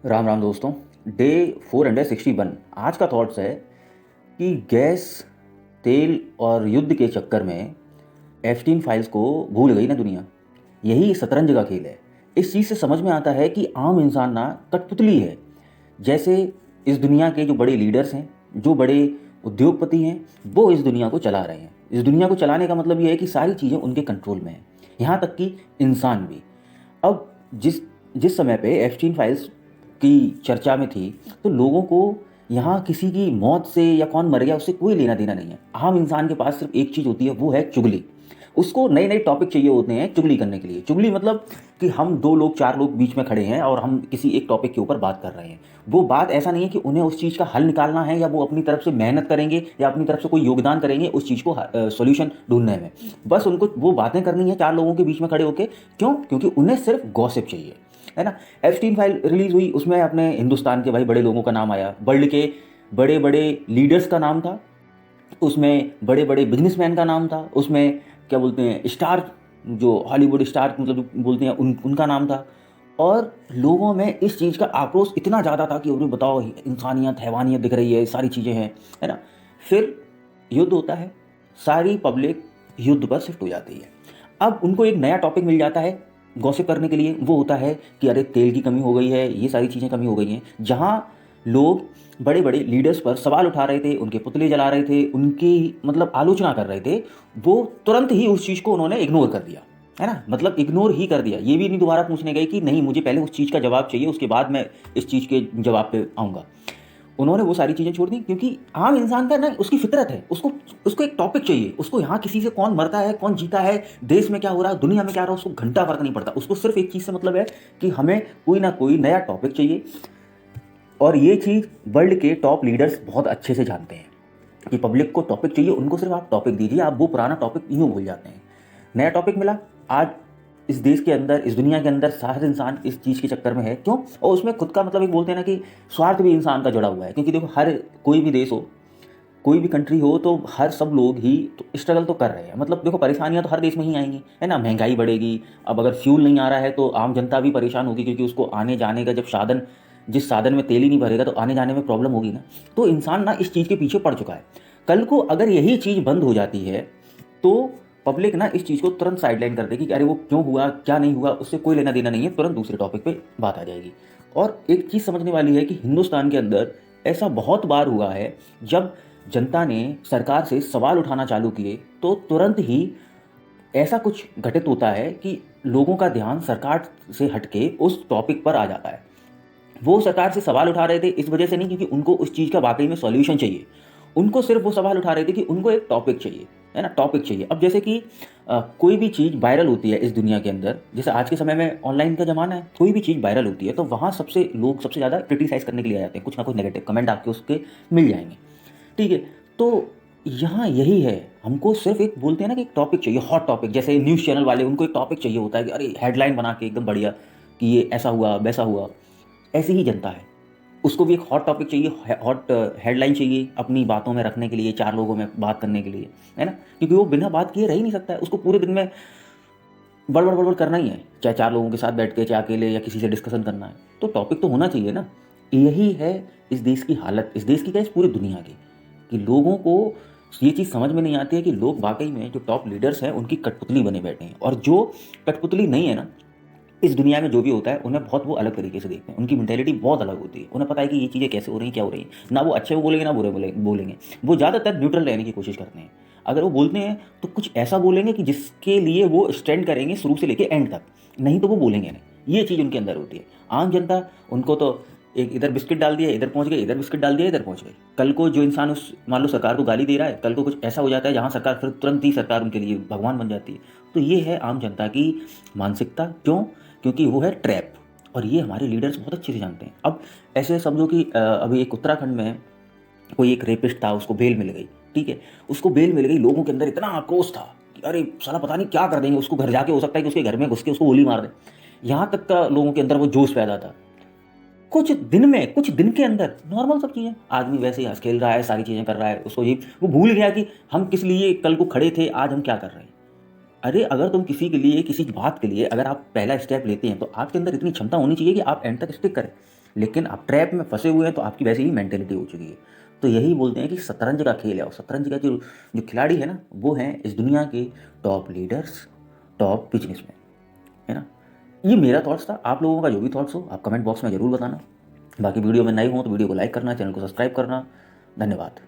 राम राम दोस्तों। डे 461 आज का थॉट्स है कि गैस, तेल और युद्ध के चक्कर में एप्स्टीन फाइल्स को भूल गई ना दुनिया। यही शतरंज का खेल है। इस चीज़ से समझ में आता है कि आम इंसान ना कठपुतली है। जैसे इस दुनिया के जो बड़े लीडर्स हैं, जो बड़े उद्योगपति हैं, वो इस दुनिया को चला रहे हैं। इस दुनिया को चलाने का मतलब ये है कि सारी चीज़ें उनके कंट्रोल में हैं, यहाँ तक कि इंसान भी। अब जिस जिस समय पे एप्स्टीन फाइल्स की चर्चा में थी, तो लोगों को यहाँ किसी की मौत से या कौन मर गया उससे कोई लेना देना नहीं है। आम इंसान के पास सिर्फ एक चीज़ होती है, वो है चुगली। उसको नए नए टॉपिक चाहिए होते हैं चुगली करने के लिए। चुगली मतलब कि हम दो लोग चार लोग बीच में खड़े हैं और हम किसी एक टॉपिक के ऊपर बात कर रहे हैं। वो बात ऐसा नहीं है कि उन्हें उस चीज़ का हल निकालना है या वो अपनी तरफ से मेहनत करेंगे या अपनी तरफ से कोई योगदान करेंगे उस चीज़ को सॉल्यूशन ढूंढने में। बस उनको वो बातें करनी है चार लोगों के बीच में खड़े होकर। क्यों? क्योंकि उन्हें सिर्फ गॉसिप चाहिए, है ना। एप्स्टीन फाइल रिलीज हुई, उसमें अपने हिंदुस्तान के भाई बड़े लोगों का नाम आया, वर्ल्ड के बड़े बड़े लीडर्स का नाम था, उसमें बड़े बड़े बिजनेसमैन का नाम था, उसमें क्या बोलते हैं स्टार, जो हॉलीवुड स्टार मतलब जो बोलते हैं उनका नाम था। और लोगों में इस चीज़ का आक्रोश इतना ज़्यादा था कि उन्हें बताओ इंसानियत हैवानियत दिख रही है, सारी चीज़ें हैं, है ना। फिर युद्ध होता है, सारी पब्लिक युद्ध पर शिफ्ट हो जाती है। अब उनको एक नया टॉपिक मिल जाता है गॉसिप करने के लिए, वो होता है कि अरे तेल की कमी हो गई है, ये सारी चीज़ें कमी हो गई हैं। जहाँ लोग बड़े बड़े लीडर्स पर सवाल उठा रहे थे, उनके पुतले जला रहे थे, उनकी मतलब आलोचना कर रहे थे, वो तुरंत ही उस चीज़ को उन्होंने इग्नोर कर दिया, है ना। मतलब इग्नोर ही कर दिया, ये भी नहीं दोबारा पूछने गए कि नहीं मुझे पहले उस चीज़ का जवाब चाहिए, उसके बाद मैं इस चीज़ के जवाब पे आऊँगा। उन्होंने वो सारी चीज़ें छोड़ दी, क्योंकि आम इंसान का ना उसकी फितरत है, उसको उसको एक टॉपिक चाहिए। उसको यहाँ किसी से कौन मरता है, कौन जीता है, देश में क्या हो रहा है, दुनिया में क्या हो रहा है, उसको घंटा फर्क नहीं पड़ता। उसको सिर्फ एक चीज़ से मतलब है कि हमें कोई ना कोई नया टॉपिक चाहिए। और ये चीज़ वर्ल्ड के टॉप लीडर्स बहुत अच्छे से जानते हैं कि पब्लिक को टॉपिक चाहिए। उनको सिर्फ आप टॉपिक दीजिए, आप वो पुराना टॉपिक यूँ भूल जाते हैं। नया टॉपिक मिला, आज इस देश के अंदर, इस दुनिया के अंदर हर इंसान इस चीज़ के चक्कर में है। क्यों? और उसमें खुद का मतलब एक बोलते हैं ना कि स्वार्थ भी इंसान का जुड़ा हुआ है। क्योंकि देखो, हर कोई भी देश हो, कोई भी कंट्री हो, तो हर सब लोग ही तो स्ट्रगल तो कर रहे हैं। मतलब देखो, परेशानियां तो हर देश में ही आएंगी, है ना। महंगाई बढ़ेगी, अब अगर फ्यूल नहीं आ रहा है तो आम जनता भी परेशान होगी, क्योंकि उसको आने जाने का जब साधन, जिस साधन में तेल ही नहीं भरेगा तो आने जाने में प्रॉब्लम होगी ना। तो इंसान ना इस चीज़ के पीछे पड़ चुका है। कल को अगर यही चीज़ बंद हो जाती है तो पब्लिक ना इस चीज़ को तुरंत साइडलाइन कर देगी कि अरे वो क्यों हुआ, क्या नहीं हुआ, उससे कोई लेना देना नहीं है, तुरंत दूसरे टॉपिक पे बात आ जाएगी। और एक चीज़ समझने वाली है कि हिंदुस्तान के अंदर ऐसा बहुत बार हुआ है, जब जनता ने सरकार से सवाल उठाना चालू किए तो तुरंत ही ऐसा कुछ घटित होता है कि लोगों का ध्यान सरकार से हटके उस टॉपिक पर आ जाता है। वो सरकार से सवाल उठा रहे थे इस वजह से नहीं क्योंकि उनको उस चीज़ का वाकई में सॉल्यूशन चाहिए। उनको सिर्फ वो सवाल उठा रहे थे कि उनको एक टॉपिक चाहिए, है ना, टॉपिक चाहिए। अब जैसे कि कोई भी चीज़ वायरल होती है इस दुनिया के अंदर, जैसे आज के समय में ऑनलाइन का ज़माना है, कोई भी चीज़ वायरल होती है तो वहाँ सबसे लोग सबसे ज़्यादा क्रिटिसाइज़ करने के लिए आ जाते हैं। कुछ ना कुछ नेगेटिव कमेंट आपके उसके मिल जाएंगे, ठीक है। तो यहाँ यही है, हमको सिर्फ एक बोलते हैं ना कि एक टॉपिक चाहिए, हॉट टॉपिक। जैसे न्यूज़ चैनल वाले, उनको एक टॉपिक चाहिए होता है कि अरे हेडलाइन बना के एकदम बढ़िया कि ये ऐसा हुआ वैसा हुआ। ऐसी ही जनता है, उसको भी एक हॉट टॉपिक चाहिए, हॉट हेडलाइन चाहिए अपनी बातों में रखने के लिए, चार लोगों में बात करने के लिए, है ना। क्योंकि वो बिना बात किए रह ही नहीं सकता है, उसको पूरे दिन में बड़बड़ बड़बड़ करना ही है, चाहे चार लोगों के साथ बैठ के, चाहे अकेले या किसी से डिस्कशन करना है, तो टॉपिक तो होना चाहिए ना। यही है इस देश की हालत, इस देश की क्या, इस पूरी दुनिया की, कि लोगों को ये चीज़ समझ में नहीं आती है कि लोग वाकई में जो टॉप लीडर्स हैं उनकी कठपुतली बने बैठे हैं। और जो कठपुतली नहीं है ना, इस दुनिया में जो भी होता है उन्हें बहुत वो अलग तरीके से देखते हैं। उनकी मेंटेलिटी बहुत अलग होती है, उन्हें पता है कि ये चीज़ें कैसे हो रही हैं, क्या हो रही हैं। ना वो अच्छे वो बोलेंगे, ना बुरे बोलेंगे। वो ज़्यादातर न्यूट्रल रहने की कोशिश करते हैं। अगर वो बोलते हैं तो कुछ ऐसा बोलेंगे कि जिसके लिए वो स्टैंड करेंगे शुरू से लेकर एंड तक, नहीं तो वो बोलेंगे नहीं। ये चीज़ उनके अंदर होती है। आम जनता, उनको तो एक इधर बिस्किट डाल दिया इधर पहुंच गए, इधर बिस्किट डाल दिया इधर पहुंच गए। कल को जो इंसान उस मान लो सरकार को गाली दे रहा है, कल को कुछ ऐसा हो जाता है जहां सरकार, फिर तुरंत ही सरकार उनके लिए भगवान बन जाती है। तो ये है आम जनता की मानसिकता। क्यों? क्योंकि वो है ट्रैप, और ये हमारे लीडर्स बहुत अच्छे से जानते हैं। अब ऐसे समझो कि अभी एक उत्तराखंड में कोई एक रेपिस्ट था, उसको बेल मिल गई, ठीक है। उसको बेल मिल गई, लोगों के अंदर इतना आक्रोश था कि अरे साला पता नहीं क्या कर देंगे उसको, घर जाके हो सकता है कि उसके घर में घुस के उसको गोली मार दे। यहाँ तक का लोगों के अंदर वो जोश पैदा था। कुछ दिन में, कुछ दिन के अंदर नॉर्मल सब चीज़ें, आदमी वैसे ही हंस खेल रहा है, सारी चीज़ें कर रहा है, उसको ये वो भूल गया कि हम किस लिए कल को खड़े थे, आज हम क्या कर रहे हैं। अरे अगर तुम किसी के लिए, किसी बात के लिए अगर आप पहला स्टेप लेते हैं तो आपके अंदर इतनी क्षमता होनी चाहिए कि आप एंड तक स्टिक करें। लेकिन आप ट्रैप में फंसे हुए हैं तो आपकी वैसे ही मेंटेलिटी हो चुकी है। तो यही बोलते हैं कि शतरंज का खेल है, और शतरंज का जो जो खिलाड़ी है ना, वो हैं इस दुनिया के टॉप लीडर्स, टॉप बिजनेसमैन, है ना। ये मेरा थॉट्स था। आप लोगों का जो भी थॉट्स हो आप कमेंट बॉक्स में ज़रूर बताना। बाकी वीडियो में नए हो तो वीडियो को लाइक करना, चैनल को सब्सक्राइब करना। धन्यवाद।